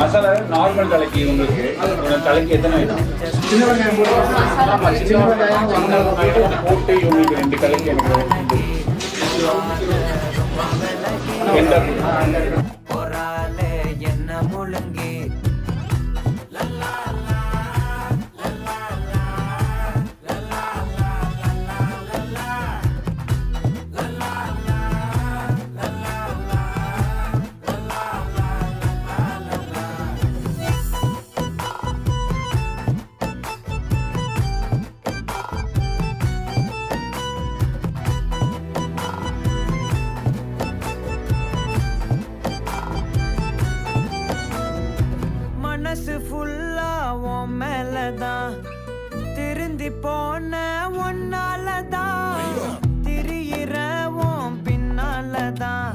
Masala normal தலைக்கு உங்களுக்கு தலைக்கு எத்தனை வேணும்? சின்ன வெங்காயம் போட்டு இவங்களுக்கு 2 தலைக்கு எனக்கு என்ன முழுங்கி மனசு ஃபுல்லா உன் மேலதான் திருந்தி போன ஒன்னாலதான் திரியிற உன் பின்னாலதான்